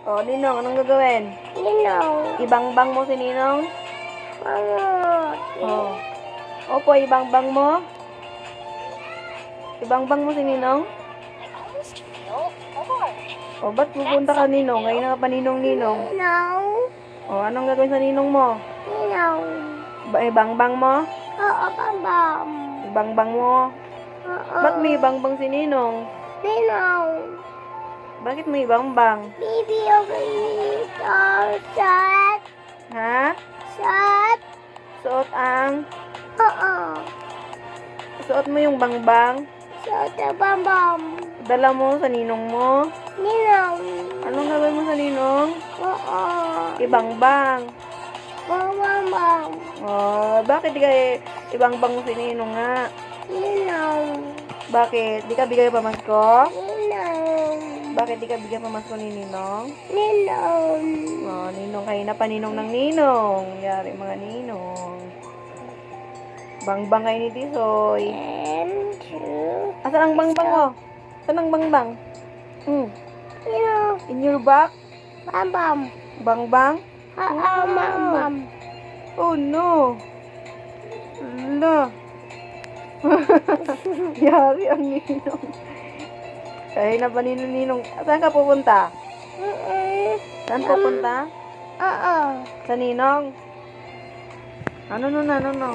O, Ninong, anong gagawin? Ninong. Ibangbang mo si Ninong? O. Opo, ibangbang mo? Ibangbang mo si Ninong? O, ba't pupunta ka Ninong? Ngayon na ka pa Ninong-Ninong. Ninong. O, anong gagawin sa Ninong mo? Ninong. Ibangbang mo? Oo, bambam. Ibangbang mo? Oo. Ba't may ibangbang si Ninong? Ninong. Bakit may ibangbang? Baby, okay dito. Shot. Ha? Shot. Suot ang... Oo. Suot mo yung bangbang? Shot na bambam. Dala mo sa Ninong mo? Ninong. Anong gagawin mo sa Ninong? Oo. Ibangbang. Bambam. Oh, bakit di ka ibangbang mo si Ninong nga? Ninong. Bakit? Di ka bigay pamasko? Ninong. Bakit di ka bigay pamasko ni Ninong? Ninong. Oh, Ninong kayo na pa Ninong ng Ninong. Yari mga Ninong. Bangbang kayo ni Tisoy. And two. Asan ang bangbang mo? Saan ang bangbang? Ninong. In your back? Bambam. Bangbang? Oo, bambam. Oh no! Ala! Yari ang Ninong. Kaya na pa Ninong. Saan ka pupunta? Saan pupunta? Oo. Sa Ninong? Ano no?